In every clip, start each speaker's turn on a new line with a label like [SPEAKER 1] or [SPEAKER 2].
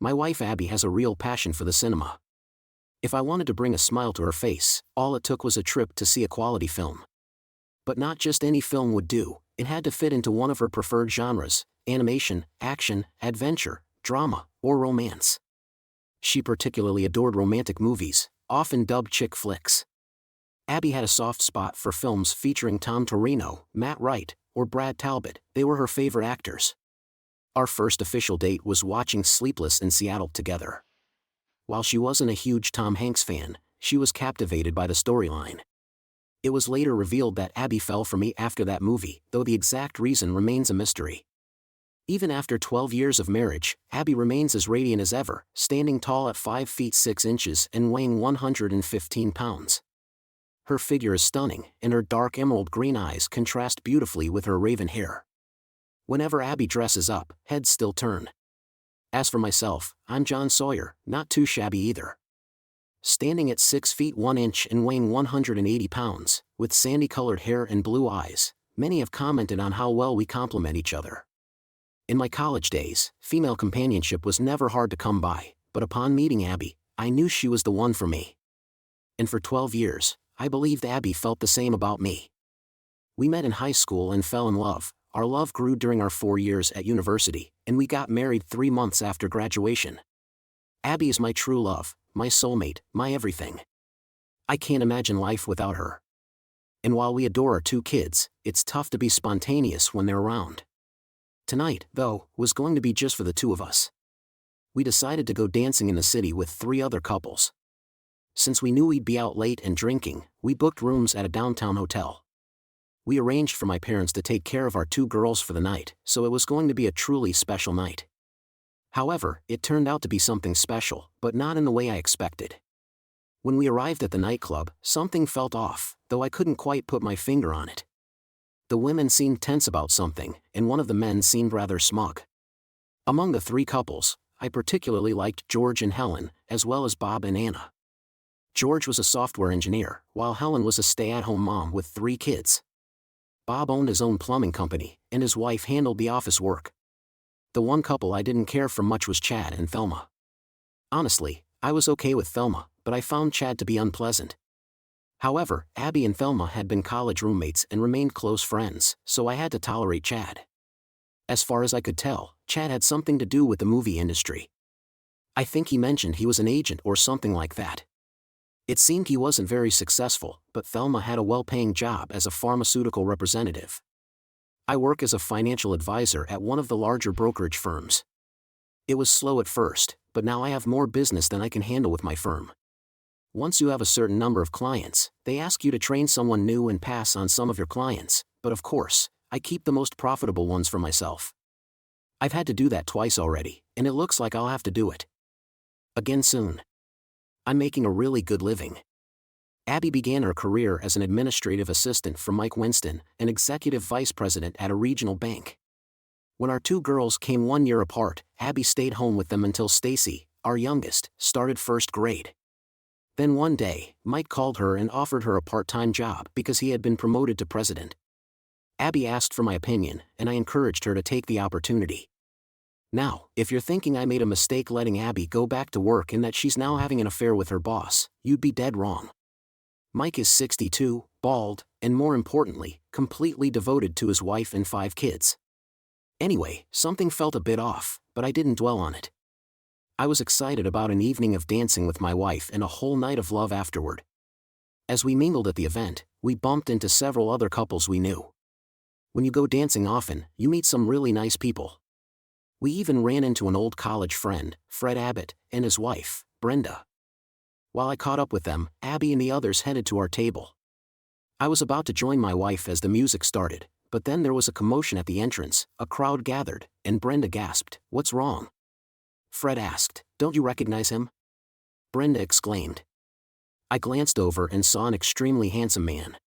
[SPEAKER 1] My wife Abby has a real passion for the cinema. If I wanted to bring a smile to her face, all it took was a trip to see a quality film. But not just any film would do, it had to fit into one of her preferred genres: animation, action, adventure, drama, or romance. She particularly adored romantic movies, often dubbed chick flicks. Abby had a soft spot for films featuring Tom Torino, Matt Wright, or Brad Talbot. They were her favorite actors. Our first official date was watching Sleepless in Seattle together. While she wasn't a huge Tom Hanks fan, she was captivated by the storyline. It was later revealed that Abby fell for me after that movie, though the exact reason remains a mystery. Even after 12 years of marriage, Abby remains as radiant as ever, standing tall at 5 feet 6 inches and weighing 115 pounds. Her figure is stunning, and her dark emerald green eyes contrast beautifully with her raven hair. Whenever Abby dresses up, heads still turn. As for myself, I'm John Sawyer, not too shabby either. Standing at 6 feet 1 inch and weighing 180 pounds, with sandy-colored hair and blue eyes, many have commented on how well we complement each other. In my college days, female companionship was never hard to come by, but upon meeting Abby, I knew she was the one for me. And for 12 years, I believed Abby felt the same about me. We met in high school and fell in love. Our love grew during our 4 years at university, and we got married 3 months after graduation. Abby is my true love, my soulmate, my everything. I can't imagine life without her. And while we adore our 2 kids, it's tough to be spontaneous when they're around. Tonight, though, was going to be just for the 2 of us. We decided to go dancing in the city with 3 other couples. Since we knew we'd be out late and drinking, we booked rooms at a downtown hotel. We arranged for my parents to take care of our 2 girls for the night, so it was going to be a truly special night. However, it turned out to be something special, but not in the way I expected. When we arrived at the nightclub, something felt off, though I couldn't quite put my finger on it. The women seemed tense about something, and one of the men seemed rather smug. Among the 3 couples, I particularly liked George and Helen, as well as Bob and Anna. George was a software engineer, while Helen was a stay-at-home mom with 3 kids. Bob owned his own plumbing company, and his wife handled the office work. The one couple I didn't care for much was Chad and Thelma. Honestly, I was okay with Thelma, but I found Chad to be unpleasant. However, Abby and Thelma had been college roommates and remained close friends, so I had to tolerate Chad. As far as I could tell, Chad had something to do with the movie industry. I think he mentioned he was an agent or something like that. It seemed he wasn't very successful, but Thelma had a well-paying job as a pharmaceutical representative. I work as a financial advisor at one of the larger brokerage firms. It was slow at first, but now I have more business than I can handle with my firm. Once you have a certain number of clients, they ask you to train someone new and pass on some of your clients, but of course, I keep the most profitable ones for myself. I've had to do that twice already, and it looks like I'll have to do it again soon. I'm making a really good living. Abby began her career as an administrative assistant for Mike Winston, an executive vice president at a regional bank. When our 2 girls came 1 year apart, Abby stayed home with them until Stacy, our youngest, started 1st grade. Then one day, Mike called her and offered her a part-time job because he had been promoted to president. Abby asked for my opinion, and I encouraged her to take the opportunity. Now, if you're thinking I made a mistake letting Abby go back to work and that she's now having an affair with her boss, you'd be dead wrong. Mike is 62, bald, and more importantly, completely devoted to his wife and 5 kids. Anyway, something felt a bit off, but I didn't dwell on it. I was excited about an evening of dancing with my wife and a whole night of love afterward. As we mingled at the event, we bumped into several other couples we knew. When you go dancing often, you meet some really nice people. We even ran into an old college friend, Fred Abbott, and his wife, Brenda. While I caught up with them, Abby and the others headed to our table. I was about to join my wife as the music started, but then there was a commotion at the entrance, a crowd gathered, and Brenda gasped, "What's wrong?" Fred asked, "Don't you recognize him?" Brenda exclaimed. I glanced over and saw an extremely handsome man.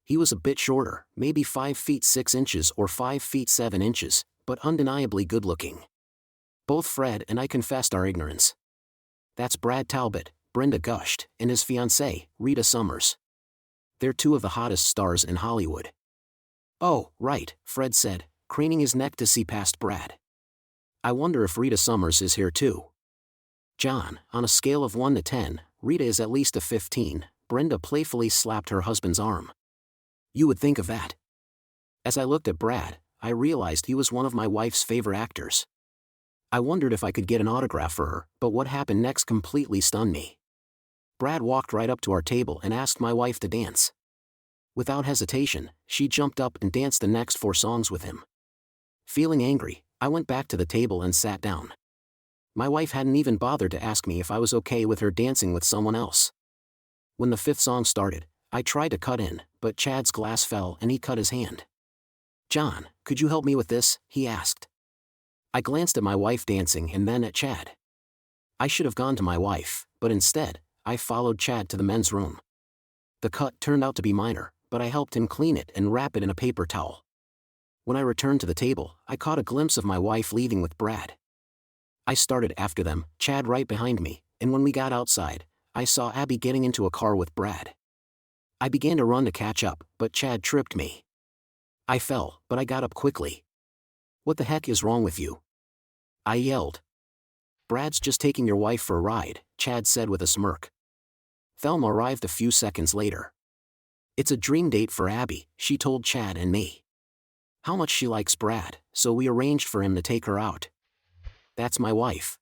[SPEAKER 1] He was a bit shorter, maybe 5 feet 6 inches or 5 feet 7 inches, but undeniably good-looking. Both Fred and I confessed our ignorance. "That's Brad Talbot," Brenda gushed, and his fiancée, Rita Summers. "They're 2 of the hottest stars in Hollywood." "Oh, right," Fred said, craning his neck to see past Brad. "I wonder if Rita Summers is here too." John, on a scale of 1 to 10, Rita is at least a 15, Brenda playfully slapped her husband's arm. You would think of that. As I looked at Brad, I realized he was one of my wife's favorite actors. I wondered if I could get an autograph for her, but what happened next completely stunned me. Brad walked right up to our table and asked my wife to dance. Without hesitation, she jumped up and danced the next 4 songs with him. Feeling angry, I went back to the table and sat down. My wife hadn't even bothered to ask me if I was okay with her dancing with someone else. When the 5th song started, I tried to cut in, but Chad's glass fell and he cut his hand. John, could you help me with this? He asked. I glanced at my wife dancing and then at Chad. I should have gone to my wife, but instead, I followed Chad to the men's room. The cut turned out to be minor, but I helped him clean it and wrap it in a paper towel. When I returned to the table, I caught a glimpse of my wife leaving with Brad. I started after them, Chad right behind me, and when we got outside, I saw Abby getting into a car with Brad. I began to run to catch up, but Chad tripped me. I fell, but I got up quickly. What the heck is wrong with you? I yelled. Brad's just taking your wife for a ride, Chad said with a smirk. Thelma arrived a few seconds later. It's a dream date for Abby, she told Chad and me. How much she likes Brad, so we arranged for him to take her out. That's my wife.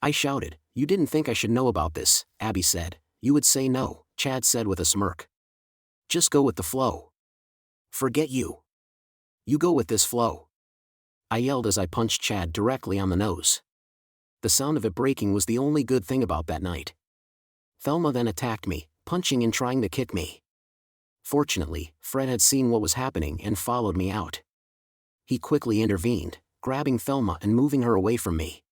[SPEAKER 1] I shouted, you didn't think I should know about this, Abby said. You would say no, Chad said with a smirk. Just go with the flow. Forget you. You go with this flow. I yelled as I punched Chad directly on the nose. The sound of it breaking was the only good thing about that night. Thelma then attacked me, punching and trying to kick me. Fortunately, Fred had seen what was happening and followed me out. He quickly intervened, grabbing Thelma and moving her away from me.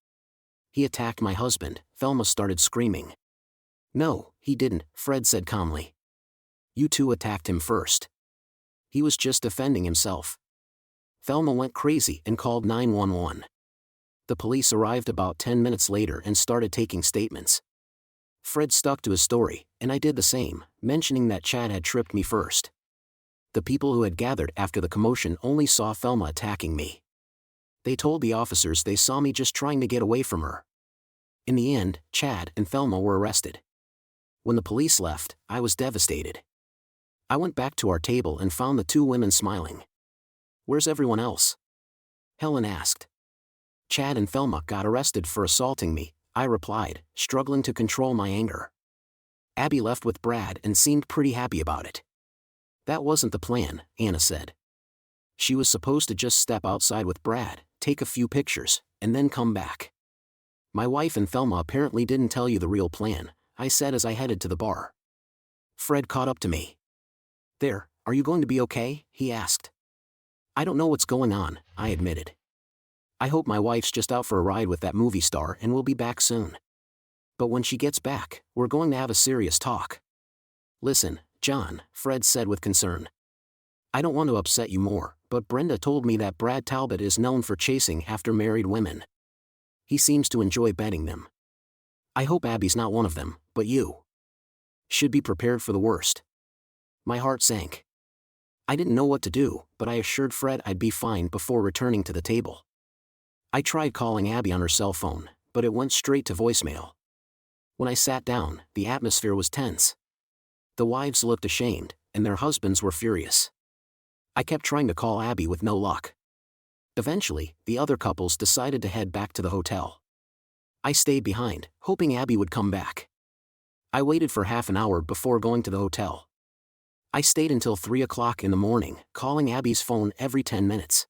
[SPEAKER 1] He attacked my husband, Thelma started screaming. No, he didn't, Fred said calmly. You two attacked him first. He was just defending himself. Thelma went crazy and called 911. The police arrived about 10 minutes later and started taking statements. Fred stuck to his story, and I did the same, mentioning that Chad had tripped me first. The people who had gathered after the commotion only saw Thelma attacking me. They told the officers they saw me just trying to get away from her. In the end, Chad and Thelma were arrested. When the police left, I was devastated. I went back to our table and found the 2 women smiling. Where's everyone else? Helen asked. Chad and Thelma got arrested for assaulting me, I replied, struggling to control my anger. Abby left with Brad and seemed pretty happy about it. That wasn't the plan, Anna said. She was supposed to just step outside with Brad, take a few pictures, and then come back. My wife and Thelma apparently didn't tell you the real plan, I said as I headed to the bar. Fred caught up to me. There, are you going to be okay? He asked. I don't know what's going on, I admitted. I hope my wife's just out for a ride with that movie star and will be back soon. But when she gets back, we're going to have a serious talk. Listen, John, Fred said with concern. I don't want to upset you more, but Brenda told me that Brad Talbot is known for chasing after married women. He seems to enjoy betting them. I hope Abby's not one of them, but you should be prepared for the worst. My heart sank. I didn't know what to do, but I assured Fred I'd be fine before returning to the table. I tried calling Abby on her cell phone, but it went straight to voicemail. When I sat down, the atmosphere was tense. The wives looked ashamed, and their husbands were furious. I kept trying to call Abby with no luck. Eventually, the other couples decided to head back to the hotel. I stayed behind, hoping Abby would come back. I waited for half an hour before going to the hotel. I stayed until 3 o'clock in the morning, calling Abby's phone every 10 minutes.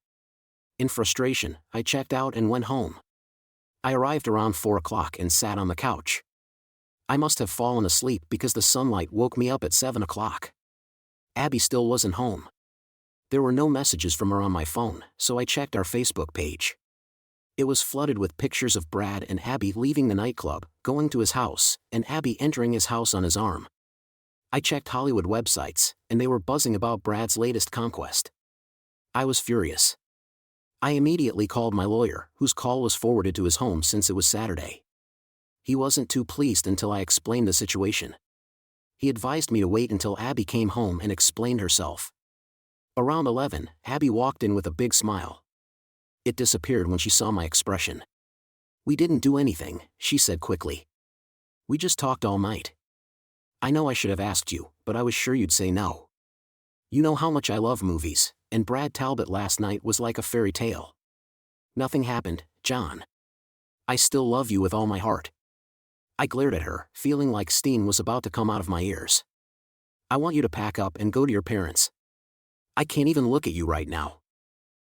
[SPEAKER 1] In frustration, I checked out and went home. I arrived around 4 o'clock and sat on the couch. I must have fallen asleep because the sunlight woke me up at 7 o'clock. Abby still wasn't home. There were no messages from her on my phone, so I checked our Facebook page. It was flooded with pictures of Brad and Abby leaving the nightclub, going to his house, and Abby entering his house on his arm. I checked Hollywood websites, and they were buzzing about Brad's latest conquest. I was furious. I immediately called my lawyer, whose call was forwarded to his home since it was Saturday. He wasn't too pleased until I explained the situation. He advised me to wait until Abby came home and explained herself. Around 11, Abby walked in with a big smile. It disappeared when she saw my expression. We didn't do anything, she said quickly. We just talked all night. I know I should have asked you, but I was sure you'd say no. You know how much I love movies, and Brad Talbot last night was like a fairy tale. Nothing happened, John. I still love you with all my heart. I glared at her, feeling like steam was about to come out of my ears. I want you to pack up and go to your parents. I can't even look at you right now.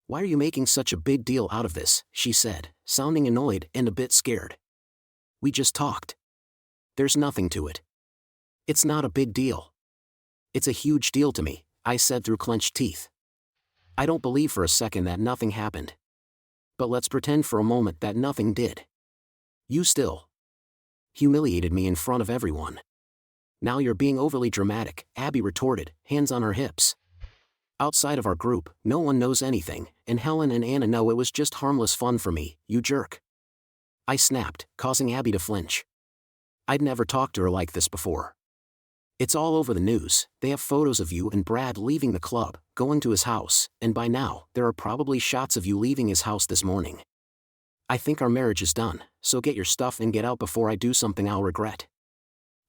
[SPEAKER 1] Why are you making such a big deal out of this, she said, sounding annoyed and a bit scared. We just talked. There's nothing to it. It's not a big deal. It's a huge deal to me, I said through clenched teeth. I don't believe for a second that nothing happened. But let's pretend for a moment that nothing did. You still humiliated me in front of everyone. Now you're being overly dramatic, Abby retorted, hands on her hips. Outside of our group, no one knows anything, and Helen and Anna know it was just harmless fun for me, you jerk. I snapped, causing Abby to flinch. I'd never talked to her like this before. It's all over the news, they have photos of you and Brad leaving the club, going to his house, and by now, there are probably shots of you leaving his house this morning. I think our marriage is done, so get your stuff and get out before I do something I'll regret.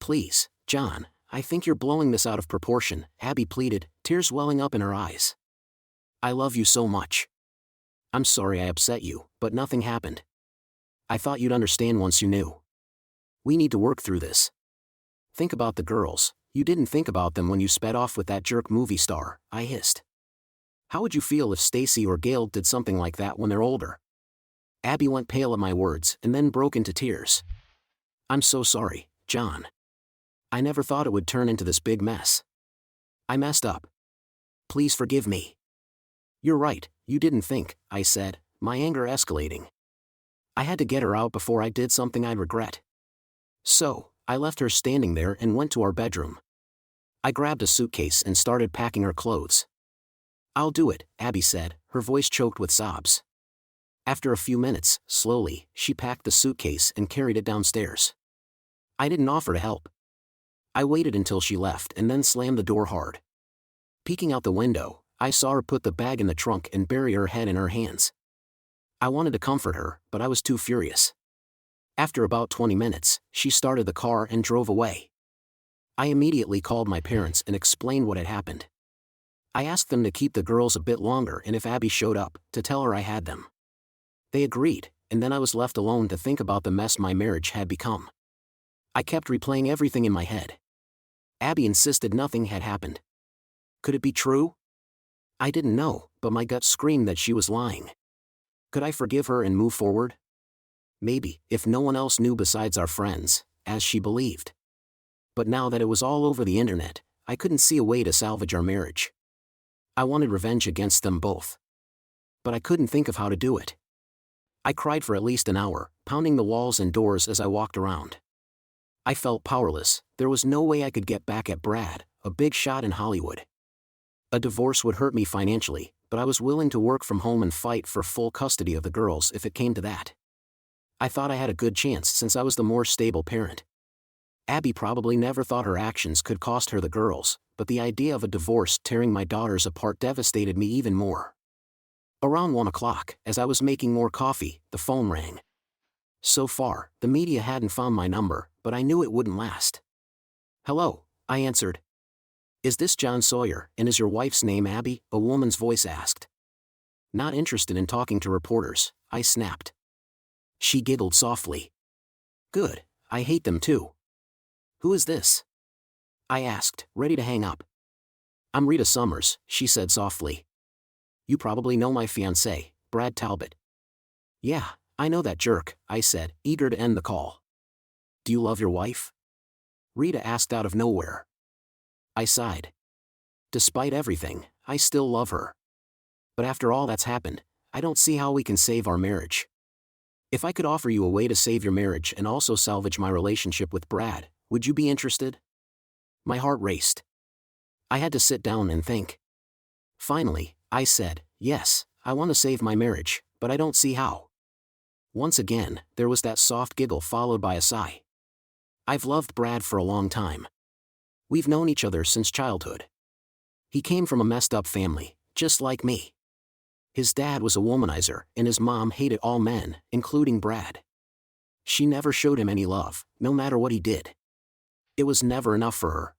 [SPEAKER 1] Please, John, I think you're blowing this out of proportion, Abby pleaded, tears welling up in her eyes. I love you so much. I'm sorry I upset you, but nothing happened. I thought you'd understand once you knew. We need to work through this. Think about the girls, you didn't think about them when you sped off with that jerk movie star, I hissed. How would you feel if Stacy or Gail did something like that when they're older? Abby went pale at my words and then broke into tears. I'm so sorry, John. I never thought it would turn into this big mess. I messed up. Please forgive me. You're right, you didn't think, I said, my anger escalating. I had to get her out before I did something I'd regret. So, I left her standing there and went to our bedroom. I grabbed a suitcase and started packing her clothes. I'll do it, Abby said, her voice choked with sobs. After a few minutes, slowly, she packed the suitcase and carried it downstairs. I didn't offer to help. I waited until she left and then slammed the door hard. Peeking out the window, I saw her put the bag in the trunk and bury her head in her hands. I wanted to comfort her, but I was too furious. After about 20 minutes, she started the car and drove away. I immediately called my parents and explained what had happened. I asked them to keep the girls a bit longer and if Abby showed up, to tell her I had them. They agreed, and then I was left alone to think about the mess my marriage had become. I kept replaying everything in my head. Abby insisted nothing had happened. Could it be true? I didn't know, but my gut screamed that she was lying. Could I forgive her and move forward? Maybe, if no one else knew besides our friends, as she believed. But now that it was all over the internet, I couldn't see a way to salvage our marriage. I wanted revenge against them both. But I couldn't think of how to do it. I cried for at least an hour, pounding the walls and doors as I walked around. I felt powerless, there was no way I could get back at Brad, a big shot in Hollywood. A divorce would hurt me financially, but I was willing to work from home and fight for full custody of the girls if it came to that. I thought I had a good chance since I was the more stable parent. Abby probably never thought her actions could cost her the girls, but the idea of a divorce tearing my daughters apart devastated me even more. Around 1 o'clock, as I was making more coffee, the phone rang. So far, the media hadn't found my number, but I knew it wouldn't last. Hello, I answered. Is this John Sawyer, and is your wife's name Abby? A woman's voice asked. Not interested in talking to reporters, I snapped. She giggled softly. Good, I hate them too. Who is this? I asked, ready to hang up. I'm Rita Summers, she said softly. You probably know my fiancé, Brad Talbot. Yeah, I know that jerk, I said, eager to end the call. Do you love your wife? Rita asked out of nowhere. I sighed. Despite everything, I still love her. But after all that's happened, I don't see how we can save our marriage. If I could offer you a way to save your marriage and also salvage my relationship with Brad, would you be interested? My heart raced. I had to sit down and think. Finally, I said, yes, I want to save my marriage, but I don't see how. Once again, there was that soft giggle followed by a sigh. I've loved Brad for a long time. We've known each other since childhood. He came from a messed up family, just like me. His dad was a womanizer, and his mom hated all men, including Brad. She never showed him any love, no matter what he did. It was never enough for her.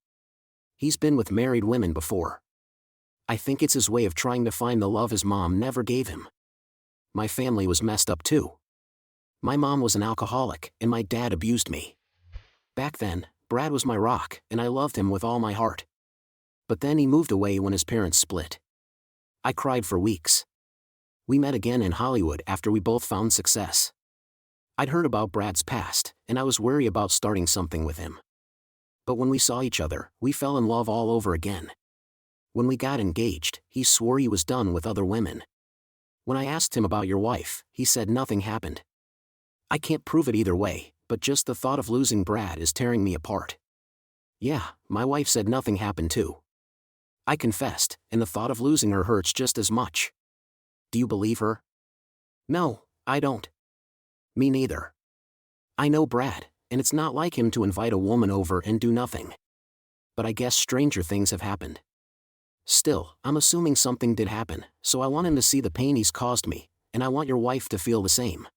[SPEAKER 1] He's been with married women before. I think it's his way of trying to find the love his mom never gave him. My family was messed up too. My mom was an alcoholic, and my dad abused me. Back then, Brad was my rock, and I loved him with all my heart. But then he moved away when his parents split. I cried for weeks. We met again in Hollywood after we both found success. I'd heard about Brad's past, and I was wary about starting something with him. But when we saw each other, we fell in love all over again. When we got engaged, he swore he was done with other women. When I asked him about your wife, he said nothing happened. I can't prove it either way, but just the thought of losing Brad is tearing me apart. Yeah, my wife said nothing happened too. I confessed, and the thought of losing her hurts just as much. Do you believe her? No, I don't. Me neither. I know Brad, and it's not like him to invite a woman over and do nothing. But I guess stranger things have happened. Still, I'm assuming something did happen, so I want him to see the pain he's caused me, and I want your wife to feel the same.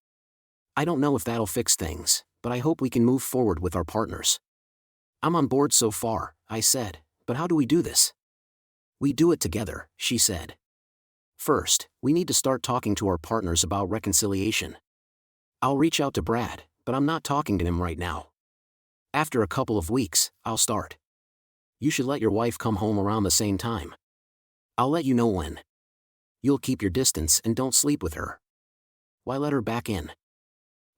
[SPEAKER 1] I don't know if that'll fix things, but I hope we can move forward with our partners. I'm on board so far, I said, but how do we do this? We do it together, she said. First, we need to start talking to our partners about reconciliation. I'll reach out to Brad, but I'm not talking to him right now. After a couple of weeks, I'll start. You should let your wife come home around the same time. I'll let you know when. You'll keep your distance and don't sleep with her. Why let her back in?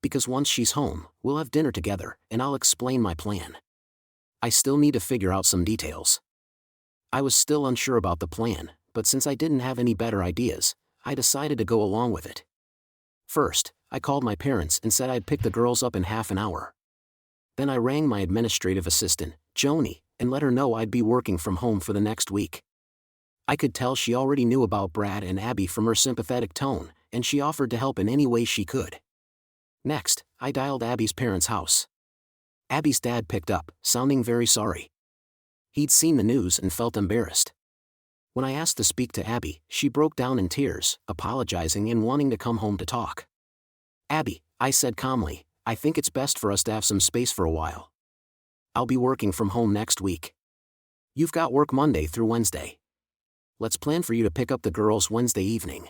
[SPEAKER 1] Because once she's home, we'll have dinner together, and I'll explain my plan. I still need to figure out some details. I was still unsure about the plan, but since I didn't have any better ideas, I decided to go along with it. First, I called my parents and said I'd pick the girls up in half an hour. Then I rang my administrative assistant, Joni, and let her know I'd be working from home for the next week. I could tell she already knew about Brad and Abby from her sympathetic tone, and she offered to help in any way she could. Next, I dialed Abby's parents' house. Abby's dad picked up, sounding very sorry. He'd seen the news and felt embarrassed. When I asked to speak to Abby, she broke down in tears, apologizing and wanting to come home to talk. Abby, I said calmly, I think it's best for us to have some space for a while. I'll be working from home next week. You've got work Monday through Wednesday. Let's plan for you to pick up the girls Wednesday evening.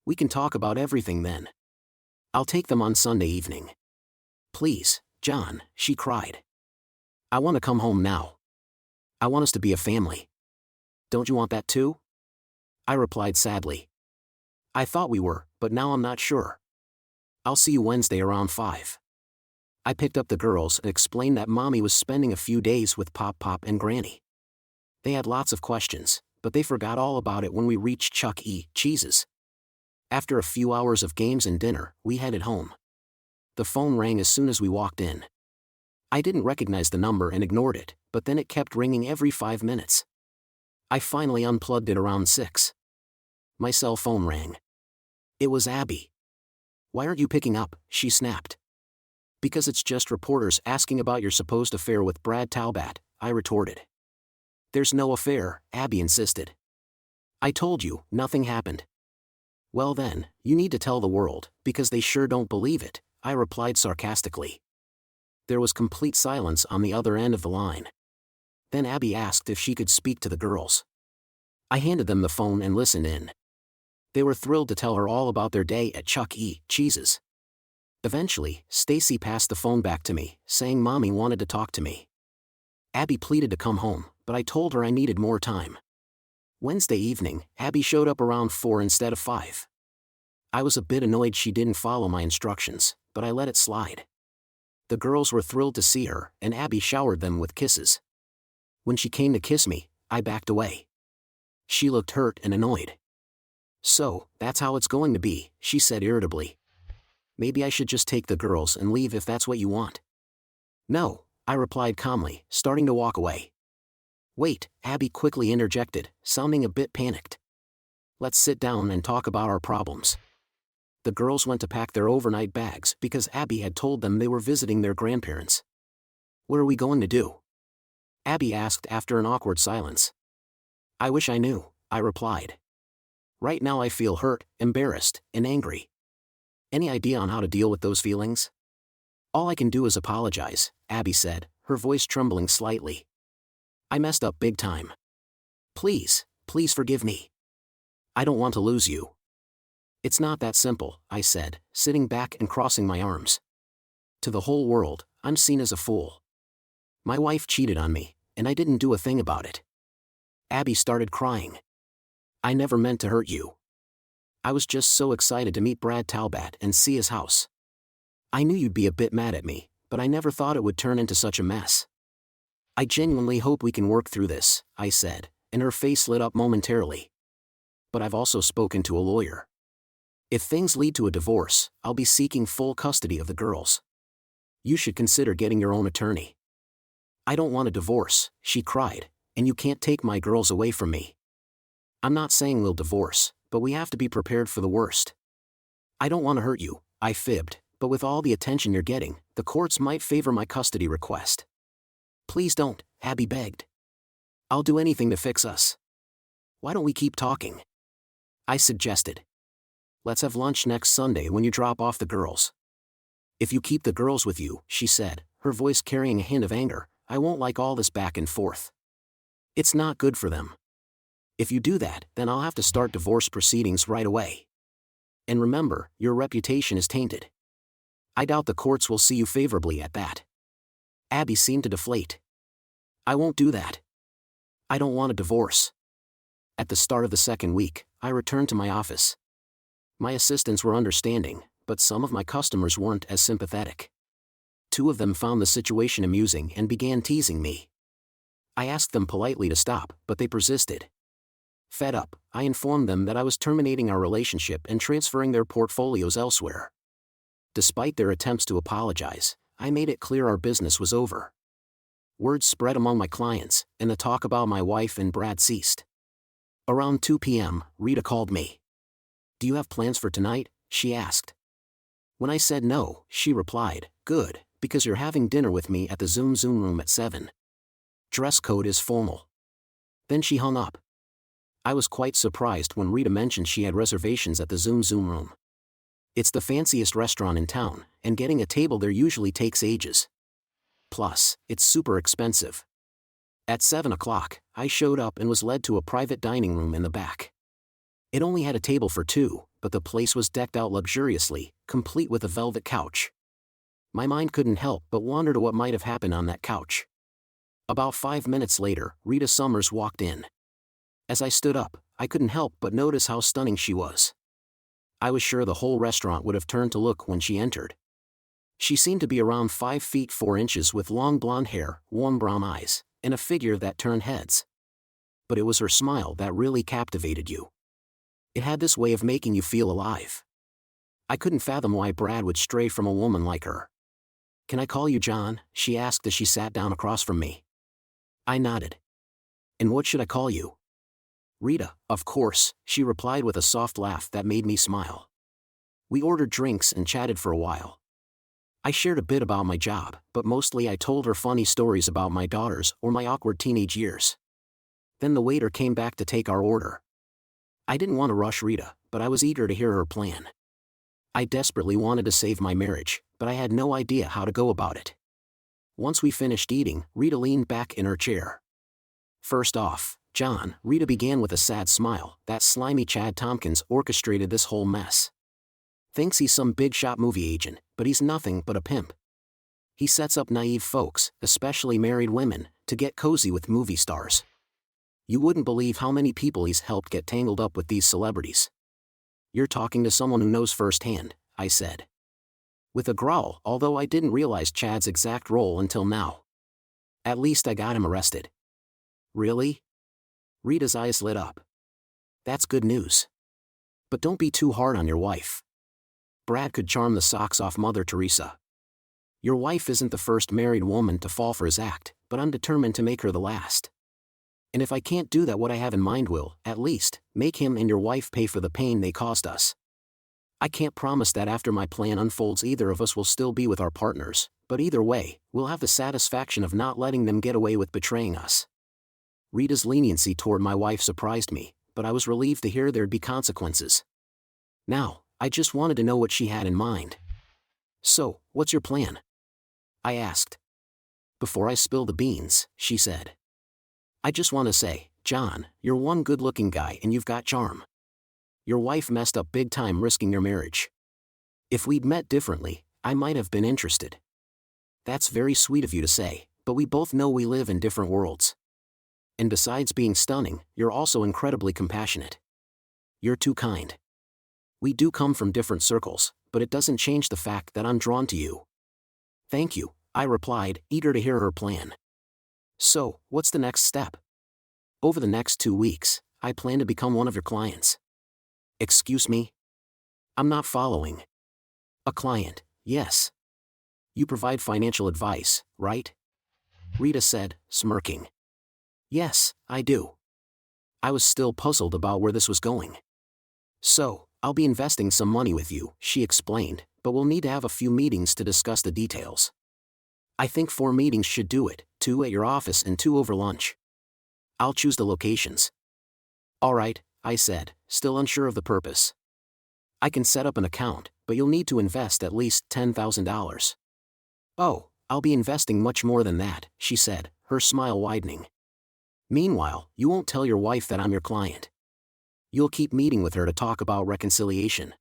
[SPEAKER 1] We can talk about everything then. I'll take them on Sunday evening. Please, John, she cried. I want to come home now. I want us to be a family. Don't you want that too? I replied sadly. I thought we were, but now I'm not sure. I'll see you Wednesday around 5. I picked up the girls and explained that Mommy was spending a few days with Pop and Granny. They had lots of questions, but they forgot all about it when we reached Chuck E. Cheese's. After a few hours of games and dinner, we headed home. The phone rang as soon as we walked in. I didn't recognize the number and ignored it, but then it kept ringing every 5 minutes. I finally unplugged it around 6. My cell phone rang. It was Abby. Why aren't you picking up? She snapped. Because it's just reporters asking about your supposed affair with Brad Talbot, I retorted. There's no affair, Abby insisted. I told you, nothing happened. Well then, you need to tell the world, because they sure don't believe it, I replied sarcastically. There was complete silence on the other end of the line. Then Abby asked if she could speak to the girls. I handed them the phone and listened in. They were thrilled to tell her all about their day at Chuck E. Cheese's. Eventually, Stacy passed the phone back to me, saying Mommy wanted to talk to me. Abby pleaded to come home, but I told her I needed more time. Wednesday evening, Abby showed up around 4 instead of 5. I was a bit annoyed she didn't follow my instructions, but I let it slide. The girls were thrilled to see her, and Abby showered them with kisses. When she came to kiss me, I backed away. She looked hurt and annoyed. So, that's how it's going to be, she said irritably. Maybe I should just take the girls and leave if that's what you want. No, I replied calmly, starting to walk away. Wait, Abby quickly interjected, sounding a bit panicked. Let's sit down and talk about our problems. The girls went to pack their overnight bags because Abby had told them they were visiting their grandparents. What are we going to do? Abby asked after an awkward silence. I wish I knew, I replied. Right now I feel hurt, embarrassed, and angry. Any idea on how to deal with those feelings? All I can do is apologize, Abby said, her voice trembling slightly. I messed up big time. Please forgive me. I don't want to lose you. It's not that simple, I said, sitting back and crossing my arms. To the whole world, I'm seen as a fool. My wife cheated on me, and I didn't do a thing about it. Abby started crying. I never meant to hurt you. I was just so excited to meet Brad Talbot and see his house. I knew you'd be a bit mad at me, but I never thought it would turn into such a mess. I genuinely hope we can work through this, I said, and her face lit up momentarily. But I've also spoken to a lawyer. If things lead to a divorce, I'll be seeking full custody of the girls. You should consider getting your own attorney. I don't want a divorce, she cried, and you can't take my girls away from me. I'm not saying we'll divorce, but we have to be prepared for the worst. I don't want to hurt you, I fibbed, but with all the attention you're getting, the courts might favor my custody request. Please don't, Abby begged. I'll do anything to fix us. Why don't we keep talking? I suggested. Let's have lunch next Sunday when you drop off the girls. If you keep the girls with you, she said, her voice carrying a hint of anger, I won't like all this back and forth. It's not good for them. If you do that, then I'll have to start divorce proceedings right away. And remember, your reputation is tainted. I doubt the courts will see you favorably at that. Abby seemed to deflate. I won't do that. I don't want a divorce. At the start of the second week, I returned to my office. My assistants were understanding, but some of my customers weren't as sympathetic. 2 of them found the situation amusing and began teasing me. I asked them politely to stop, but they persisted. Fed up, I informed them that I was terminating our relationship and transferring their portfolios elsewhere. Despite their attempts to apologize, I made it clear our business was over. Word spread among my clients, and the talk about my wife and Brad ceased. Around 2 p.m., Rita called me. Do you have plans for tonight? She asked. When I said no, she replied, good, because you're having dinner with me at the Zoom room at 7. Dress code is formal. Then she hung up. I was quite surprised when Rita mentioned she had reservations at the Zoom room. It's the fanciest restaurant in town, and getting a table there usually takes ages. Plus, it's super expensive. At 7 o'clock, I showed up and was led to a private dining room in the back. It only had a table for 2, but the place was decked out luxuriously, complete with a velvet couch. My mind couldn't help but wonder what might have happened on that couch. About 5 minutes later, Rita Summers walked in. As I stood up, I couldn't help but notice how stunning she was. I was sure the whole restaurant would have turned to look when she entered. She seemed to be around 5 feet 4 inches with long blonde hair, warm brown eyes, and a figure that turned heads. But it was her smile that really captivated you. It had this way of making you feel alive. I couldn't fathom why Brad would stray from a woman like her. Can I call you John? She asked as she sat down across from me. I nodded. And what should I call you? Rita, of course, she replied with a soft laugh that made me smile. We ordered drinks and chatted for a while. I shared a bit about my job, but mostly I told her funny stories about my daughters or my awkward teenage years. Then the waiter came back to take our order. I didn't want to rush Rita, but I was eager to hear her plan. I desperately wanted to save my marriage, but I had no idea how to go about it. Once we finished eating, Rita leaned back in her chair. First off, John, Rita began with a sad smile, that slimy Chad Tompkins orchestrated this whole mess. Thinks he's some big-shot movie agent, but he's nothing but a pimp. He sets up naive folks, especially married women, to get cozy with movie stars. You wouldn't believe how many people he's helped get tangled up with these celebrities. You're talking to someone who knows firsthand, I said. With a growl, although I didn't realize Chad's exact role until now. At least I got him arrested. Really? Rita's eyes lit up. That's good news. But don't be too hard on your wife. Brad could charm the socks off Mother Teresa. Your wife isn't the first married woman to fall for his act, but I'm determined to make her the last. And if I can't do that, what I have in mind will, at least, make him and your wife pay for the pain they caused us. I can't promise that after my plan unfolds either of us will still be with our partners, but either way, we'll have the satisfaction of not letting them get away with betraying us. Rita's leniency toward my wife surprised me, but I was relieved to hear there'd be consequences. Now, I just wanted to know what she had in mind. So, what's your plan? I asked. Before I spill the beans, she said. I just want to say, John, you're one good-looking guy and you've got charm. Your wife messed up big time risking your marriage. If we'd met differently, I might have been interested. That's very sweet of you to say, but we both know we live in different worlds. And besides being stunning, you're also incredibly compassionate. You're too kind. We do come from different circles, but it doesn't change the fact that I'm drawn to you. Thank you, I replied, eager to hear her plan. So, what's the next step? Over the next 2 weeks, I plan to become one of your clients. Excuse me? I'm not following. A client, yes. You provide financial advice, right? Rita said, smirking. Yes, I do. I was still puzzled about where this was going. So, I'll be investing some money with you, she explained, but we'll need to have a few meetings to discuss the details. I think 4 meetings should do it, 2 at your office and 2 over lunch. I'll choose the locations. All right, I said, still unsure of the purpose. I can set up an account, but you'll need to invest at least $10,000. Oh, I'll be investing much more than that, she said, her smile widening. Meanwhile, you won't tell your wife that I'm your client. You'll keep meeting with her to talk about reconciliation.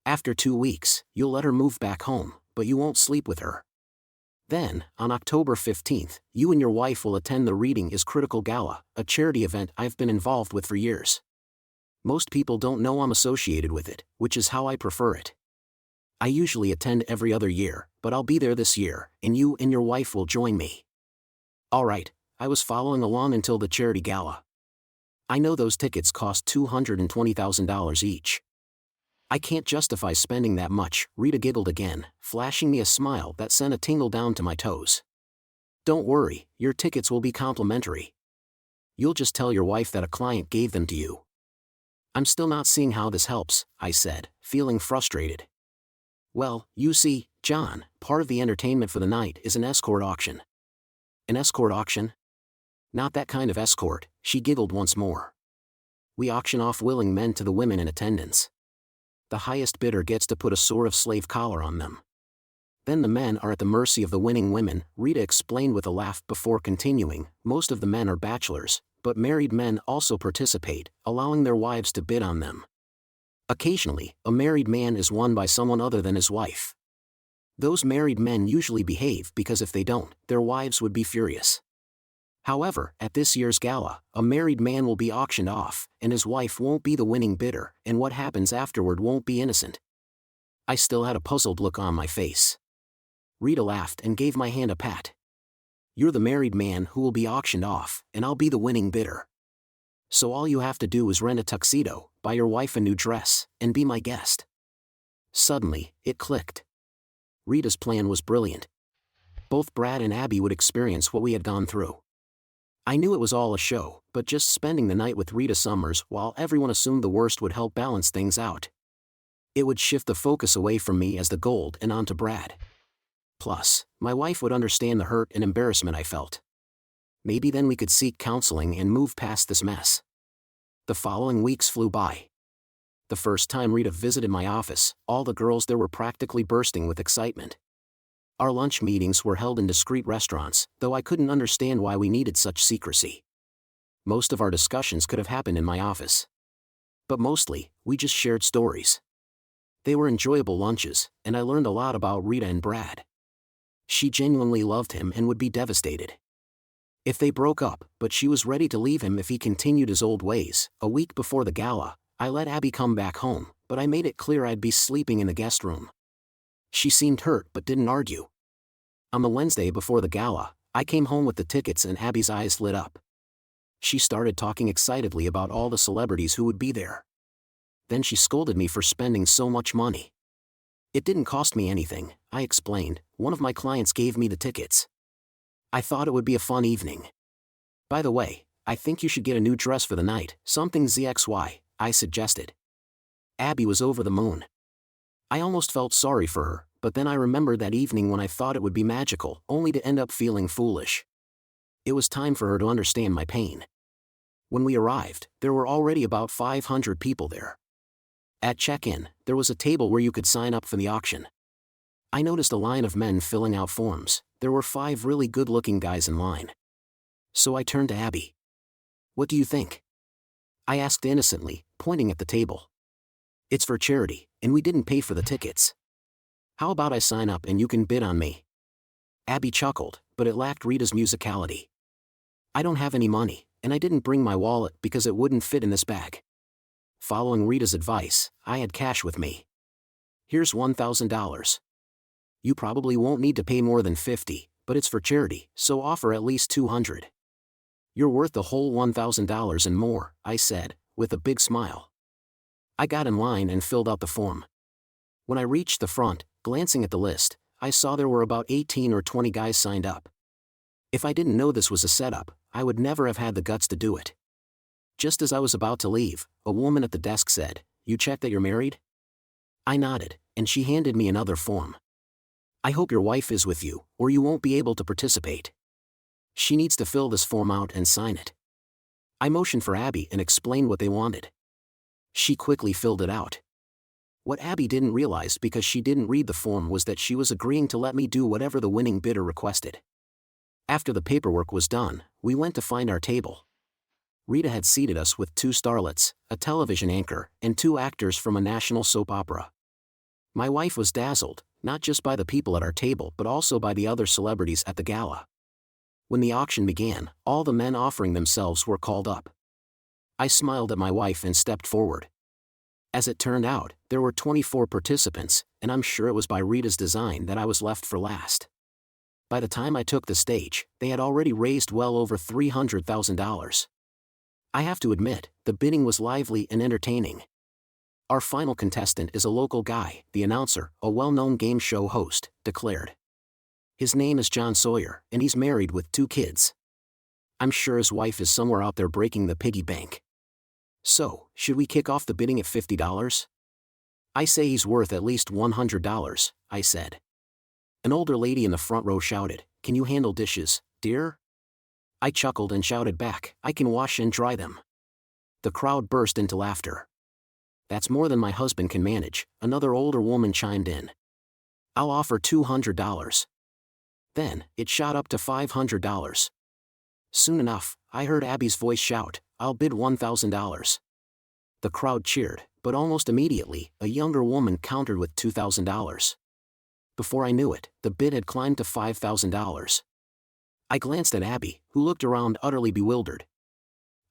[SPEAKER 1] After 2 weeks, you'll let her move back home, but you won't sleep with her. Then, on October 15th, you and your wife will attend the Reading is Critical Gala, a charity event I've been involved with for years. Most people don't know I'm associated with it, which is how I prefer it. I usually attend every other year, but I'll be there this year, and you and your wife will join me. All right, I was following along until the charity gala. I know those tickets cost $220,000 each. I can't justify spending that much, Rita giggled again, flashing me a smile that sent a tingle down to my toes. Don't worry, your tickets will be complimentary. You'll just tell your wife that a client gave them to you. I'm still not seeing how this helps, I said, feeling frustrated. Well, you see, John, part of the entertainment for the night is an escort auction. An escort auction? Not that kind of escort, she giggled once more. We auction off willing men to the women in attendance. The highest bidder gets to put a sort of slave collar on them. Then the men are at the mercy of the winning women, Rita explained with a laugh before continuing. Most of the men are bachelors, but married men also participate, allowing their wives to bid on them. Occasionally, a married man is won by someone other than his wife. Those married men usually behave because if they don't, their wives would be furious. However, at this year's gala, a married man will be auctioned off, and his wife won't be the winning bidder, and what happens afterward won't be innocent. I still had a puzzled look on my face. Rita laughed and gave my hand a pat. You're the married man who will be auctioned off, and I'll be the winning bidder. So all you have to do is rent a tuxedo, buy your wife a new dress, and be my guest. Suddenly, it clicked. Rita's plan was brilliant. Both Brad and Abby would experience what we had gone through. I knew it was all a show, but just spending the night with Rita Summers while everyone assumed the worst would help balance things out. It would shift the focus away from me as the gold and onto Brad. Plus, my wife would understand the hurt and embarrassment I felt. Maybe then we could seek counseling and move past this mess. The following weeks flew by. The first time Rita visited my office, all the girls there were practically bursting with excitement. Our lunch meetings were held in discreet restaurants, though I couldn't understand why we needed such secrecy. Most of our discussions could have happened in my office. But mostly, we just shared stories. They were enjoyable lunches, and I learned a lot about Rita and Brad. She genuinely loved him and would be devastated if they broke up, but she was ready to leave him if he continued his old ways. A week before the gala, I let Abby come back home, but I made it clear I'd be sleeping in the guest room. She seemed hurt but didn't argue. On the Wednesday before the gala, I came home with the tickets and Abby's eyes lit up. She started talking excitedly about all the celebrities who would be there. Then she scolded me for spending so much money. It didn't cost me anything, I explained. One of my clients gave me the tickets. I thought it would be a fun evening. By the way, I think you should get a new dress for the night, something ZXY, I suggested. Abby was over the moon. I almost felt sorry for her, but then I remembered that evening when I thought it would be magical, only to end up feeling foolish. It was time for her to understand my pain. When we arrived, there were already about 500 people there. At check-in, there was a table where you could sign up for the auction. I noticed a line of men filling out forms. There were 5 really good-looking guys in line. So I turned to Abby. "What do you think?" I asked innocently, pointing at the table. "It's for charity, and we didn't pay for the tickets. How about I sign up and you can bid on me?" Abby chuckled, but it lacked Rita's musicality. "I don't have any money, and I didn't bring my wallet because it wouldn't fit in this bag." Following Rita's advice, I had cash with me. "Here's $1,000. You probably won't need to pay more than 50, but it's for charity, so offer at least 200. "You're worth the whole $1,000 and more," I said, with a big smile. I got in line and filled out the form. When I reached the front, glancing at the list, I saw there were about 18 or 20 guys signed up. If I didn't know this was a setup, I would never have had the guts to do it. Just as I was about to leave, a woman at the desk said, "You check that you're married?" I nodded, and she handed me another form. "I hope your wife is with you, or you won't be able to participate. She needs to fill this form out and sign it." I motioned for Abby and explained what they wanted. She quickly filled it out. What Abby didn't realize because she didn't read the form was that she was agreeing to let me do whatever the winning bidder requested. After the paperwork was done, we went to find our table. Rita had seated us with 2 starlets, a television anchor, and 2 actors from a national soap opera. My wife was dazzled, not just by the people at our table but also by the other celebrities at the gala. When the auction began, all the men offering themselves were called up. I smiled at my wife and stepped forward. As it turned out, there were 24 participants, and I'm sure it was by Rita's design that I was left for last. By the time I took the stage, they had already raised well over $300,000. I have to admit, the bidding was lively and entertaining. "Our final contestant is a local guy," the announcer, a well-known game show host, declared. "His name is John Sawyer, and he's married with 2 kids. I'm sure his wife is somewhere out there breaking the piggy bank. So, should we kick off the bidding at $50? "I say he's worth at least $100, I said. An older lady in the front row shouted, "Can you handle dishes, dear?" I chuckled and shouted back, "I can wash and dry them." The crowd burst into laughter. "That's more than my husband can manage," another older woman chimed in. "I'll offer $200. Then, it shot up to $500. Soon enough, I heard Abby's voice shout, "I'll bid $1,000. The crowd cheered, but almost immediately, a younger woman countered with $2,000. Before I knew it, the bid had climbed to $5,000. I glanced at Abby, who looked around utterly bewildered.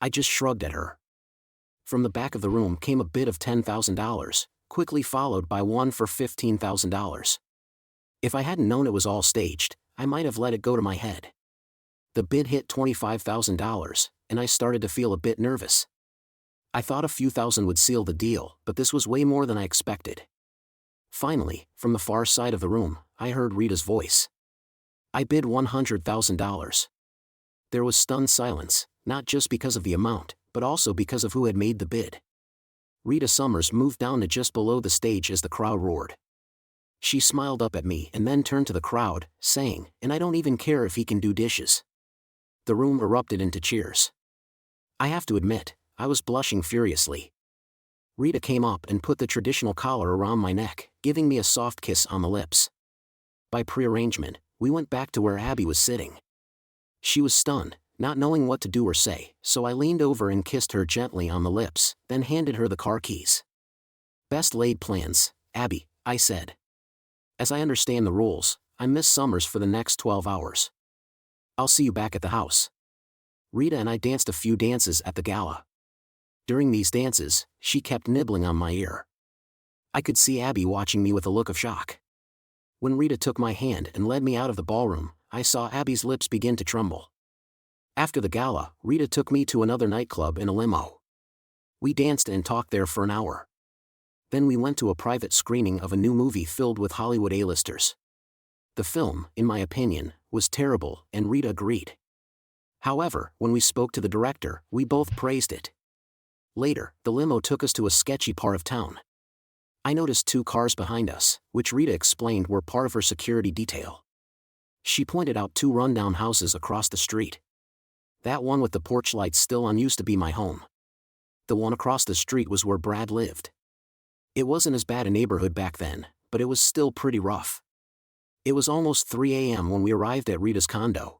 [SPEAKER 1] I just shrugged at her. From the back of the room came a bid of $10,000, quickly followed by one for $15,000. If I hadn't known it was all staged, I might have let it go to my head. The bid hit $25,000, and I started to feel a bit nervous. I thought a few thousand would seal the deal, but this was way more than I expected. Finally, from the far side of the room, I heard Rita's voice. I bid $100,000. There was stunned silence, not just because of the amount, but also because of who had made the bid. Rita Summers moved down to just below the stage as the crowd roared. She smiled up at me and then turned to the crowd, saying, "And I don't even care if he can do dishes." The room erupted into cheers. I have to admit, I was blushing furiously. Rita came up and put the traditional collar around my neck, giving me a soft kiss on the lips. By prearrangement, we went back to where Abby was sitting. She was stunned, not knowing what to do or say, so I leaned over and kissed her gently on the lips, then handed her the car keys. "Best laid plans, Abby," I said. "As I understand the rules, I'm Miss Summers for the next 12 hours. I'll see you back at the house." Rita and I danced a few dances at the gala. During these dances, she kept nibbling on my ear. I could see Abby watching me with a look of shock. When Rita took my hand and led me out of the ballroom, I saw Abby's lips begin to tremble. After the gala, Rita took me to another nightclub in a limo. We danced and talked there for an hour. Then we went to a private screening of a new movie filled with Hollywood A-listers. The film, in my opinion, was terrible, and Rita agreed. However, when we spoke to the director, we both praised it. Later, the limo took us to a sketchy part of town. I noticed 2 cars behind us, which Rita explained were part of her security detail. She pointed out 2 rundown houses across the street. That one with the porch lights still on used to be my home. The one across the street was where Brad lived. It wasn't as bad a neighborhood back then, but it was still pretty rough. It was almost 3 a.m. when we arrived at Rita's condo.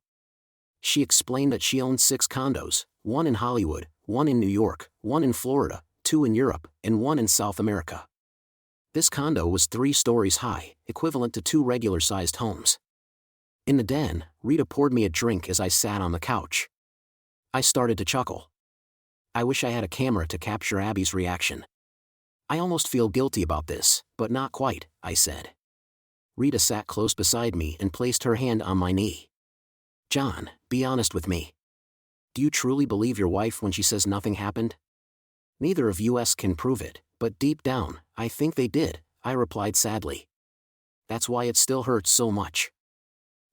[SPEAKER 1] She explained that she owned 6 condos, 1 in Hollywood, 1 in New York, 1 in Florida, 2 in Europe, and 1 in South America. This condo was 3 stories high, equivalent to 2 regular-sized homes. In the den, Rita poured me a drink as I sat on the couch. I started to chuckle. I wish I had a camera to capture Abby's reaction. I almost feel guilty about this, but not quite, I said. Rita sat close beside me and placed her hand on my knee. John, be honest with me. Do you truly believe your wife when she says nothing happened? Neither of us can prove it, but deep down, I think they did, I replied sadly. That's why it still hurts so much.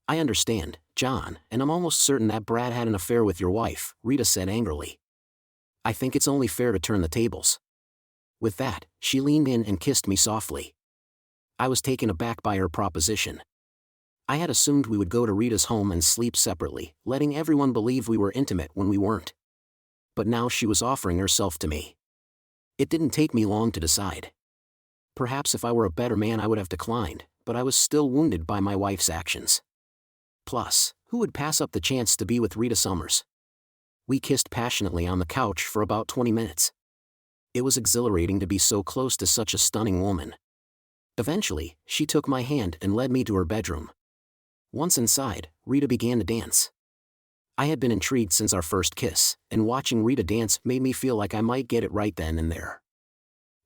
[SPEAKER 1] I understand, John, and I'm almost certain that Brad had an affair with your wife, Rita said angrily. I think it's only fair to turn the tables. With that, she leaned in and kissed me softly. I was taken aback by her proposition. I had assumed we would go to Rita's home and sleep separately, letting everyone believe we were intimate when we weren't. But now she was offering herself to me. It didn't take me long to decide. Perhaps if I were a better man I would have declined, but I was still wounded by my wife's actions. Plus, who would pass up the chance to be with Rita Summers? We kissed passionately on the couch for about 20 minutes. It was exhilarating to be so close to such a stunning woman. Eventually, she took my hand and led me to her bedroom. Once inside, Rita began to dance. I had been intrigued since our first kiss, and watching Rita dance made me feel like I might get it right then and there.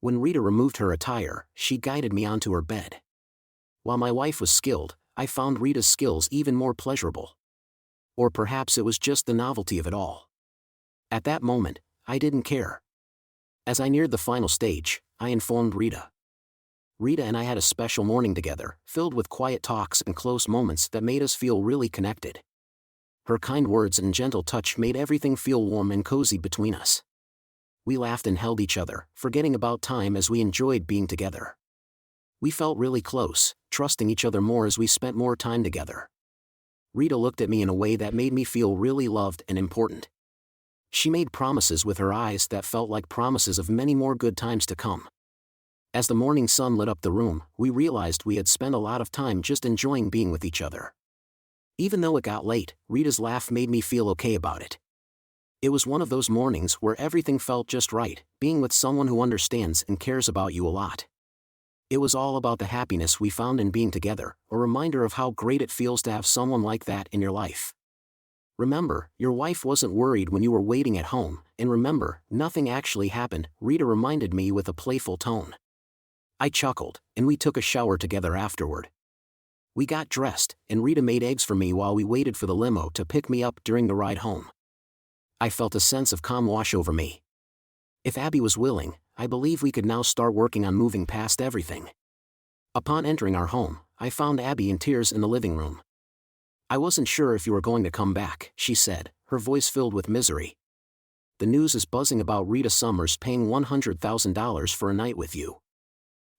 [SPEAKER 1] When Rita removed her attire, she guided me onto her bed. While my wife was skilled, I found Rita's skills even more pleasurable. Or perhaps it was just the novelty of it all. At that moment, I didn't care. As I neared the final stage, I informed Rita. Rita and I had a special morning together, filled with quiet talks and close moments that made us feel really connected. Her kind words and gentle touch made everything feel warm and cozy between us. We laughed and held each other, forgetting about time as we enjoyed being together. We felt really close, trusting each other more as we spent more time together. Rita looked at me in a way that made me feel really loved and important. She made promises with her eyes that felt like promises of many more good times to come. As the morning sun lit up the room, we realized we had spent a lot of time just enjoying being with each other. Even though it got late, Rita's laugh made me feel okay about it. It was one of those mornings where everything felt just right, being with someone who understands and cares about you a lot. It was all about the happiness we found in being together, a reminder of how great it feels to have someone like that in your life. Remember, your wife wasn't worried when you were waiting at home, and remember, nothing actually happened, Rita reminded me with a playful tone. I chuckled, and we took a shower together afterward. We got dressed, and Rita made eggs for me while we waited for the limo to pick me up during the ride home. I felt a sense of calm wash over me. If Abby was willing, I believe we could now start working on moving past everything. Upon entering our home, I found Abby in tears in the living room. I wasn't sure if you were going to come back, she said, her voice filled with misery. The news is buzzing about Rita Summers paying $100,000 for a night with you.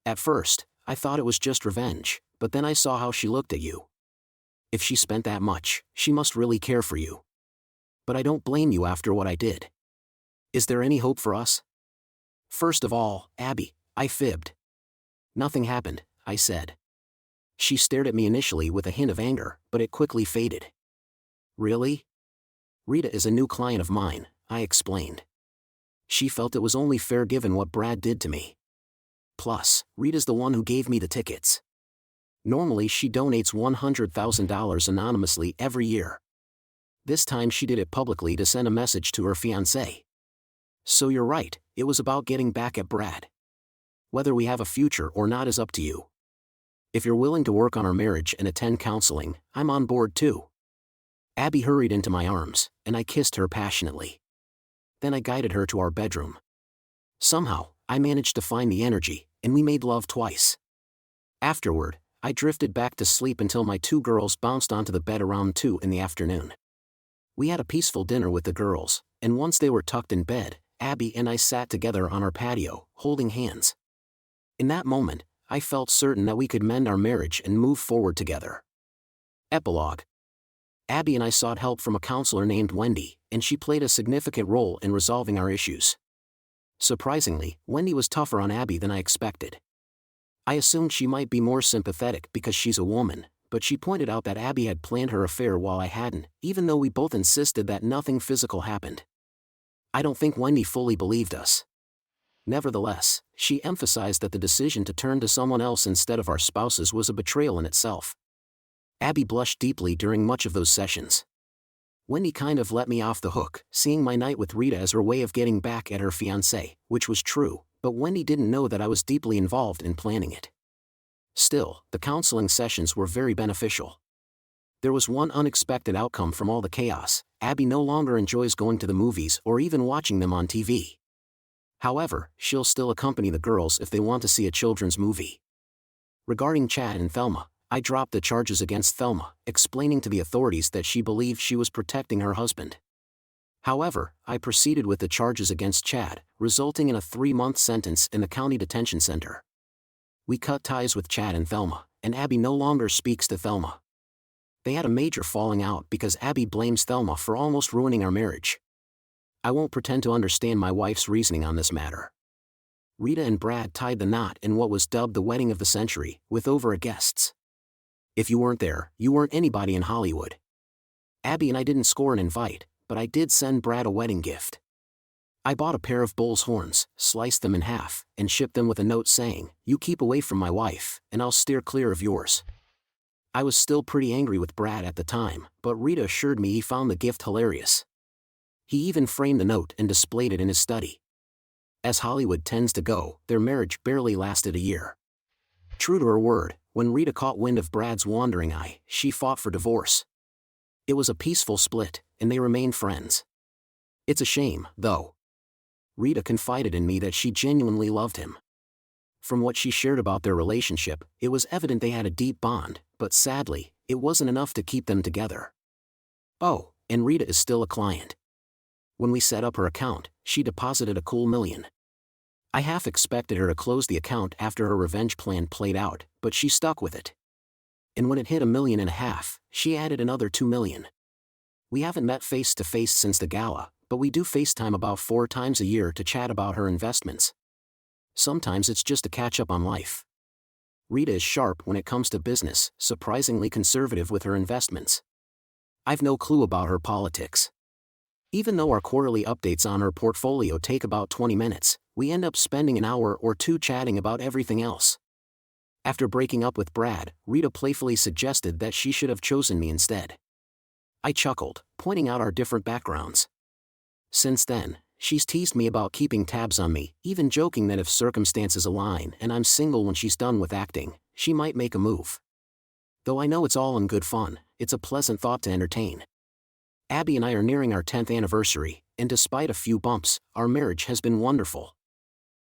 [SPEAKER 1] At first, I thought it was just revenge, but then I saw how she looked at you. If she spent that much, she must really care for you. But I don't blame you after what I did. Is there any hope for us? First of all, Abby, I fibbed. Nothing happened, I said. She stared at me initially with a hint of anger, but it quickly faded. Really? Rita is a new client of mine, I explained. She felt it was only fair given what Brad did to me. Plus, Rita's the one who gave me the tickets. Normally she donates $100,000 anonymously every year. This time she did it publicly to send a message to her fiancé. So you're right, it was about getting back at Brad. Whether we have a future or not is up to you. If you're willing to work on our marriage and attend counseling, I'm on board too. Abby hurried into my arms, and I kissed her passionately. Then I guided her to our bedroom. Somehow, I managed to find the energy, and we made love twice. Afterward, I drifted back to sleep until my 2 girls bounced onto the bed around 2 in the afternoon. We had a peaceful dinner with the girls, and once they were tucked in bed, Abby and I sat together on our patio, holding hands. In that moment, I felt certain that we could mend our marriage and move forward together. Epilogue. Abby and I sought help from a counselor named Wendy, and she played a significant role in resolving our issues. Surprisingly, Wendy was tougher on Abby than I expected. I assumed she might be more sympathetic because she's a woman, but she pointed out that Abby had planned her affair while I hadn't, even though we both insisted that nothing physical happened. I don't think Wendy fully believed us. Nevertheless, she emphasized that the decision to turn to someone else instead of our spouses was a betrayal in itself. Abby blushed deeply during much of those sessions. Wendy kind of let me off the hook, seeing my night with Rita as her way of getting back at her fiancé, which was true, but Wendy didn't know that I was deeply involved in planning it. Still, the counseling sessions were very beneficial. There was one unexpected outcome from all the chaos: Abby no longer enjoys going to the movies or even watching them on TV. However, she'll still accompany the girls if they want to see a children's movie. Regarding Chad and Thelma, I dropped the charges against Thelma, explaining to the authorities that she believed she was protecting her husband. However, I proceeded with the charges against Chad, resulting in a 3-month sentence in the county detention center. We cut ties with Chad and Thelma, and Abby no longer speaks to Thelma. They had a major falling out because Abby blames Thelma for almost ruining our marriage. I won't pretend to understand my wife's reasoning on this matter. Rita and Brad tied the knot in what was dubbed the wedding of the century, with over a guests. If you weren't there, you weren't anybody in Hollywood. Abby and I didn't score an invite, but I did send Brad a wedding gift. I bought a pair of bull's horns, sliced them in half, and shipped them with a note saying, "You keep away from my wife, and I'll steer clear of yours." I was still pretty angry with Brad at the time, but Rita assured me he found the gift hilarious. He even framed the note and displayed it in his study. As Hollywood tends to go, their marriage barely lasted a year. True to her word, when Rita caught wind of Brad's wandering eye, she fought for divorce. It was a peaceful split, and they remained friends. It's a shame, though. Rita confided in me that she genuinely loved him. From what she shared about their relationship, it was evident they had a deep bond, but sadly, it wasn't enough to keep them together. Oh, and Rita is still a client. When we set up her account, she deposited a cool $1 million. I half expected her to close the account after her revenge plan played out, but she stuck with it. And when it hit $1.5 million, she added another $2 million. We haven't met face to face since the gala, but we do FaceTime about 4 times a year to chat about her investments. Sometimes it's just to catch up on life. Rita is sharp when it comes to business, surprisingly conservative with her investments. I've no clue about her politics. Even though our quarterly updates on her portfolio take about 20 minutes, we end up spending an hour or 2 chatting about everything else. After breaking up with Brad, Rita playfully suggested that she should have chosen me instead. I chuckled, pointing out our different backgrounds. Since then, she's teased me about keeping tabs on me, even joking that if circumstances align and I'm single when she's done with acting, she might make a move. Though I know it's all in good fun, it's a pleasant thought to entertain. Abby and I are nearing our 10th anniversary, and despite a few bumps, our marriage has been wonderful.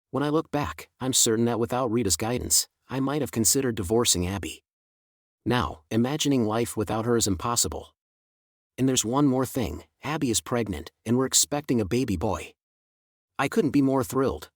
[SPEAKER 1] When I look back, I'm certain that without Rita's guidance, I might have considered divorcing Abby. Now, imagining life without her is impossible. And there's one more thing: Abby is pregnant, and we're expecting a baby boy. I couldn't be more thrilled.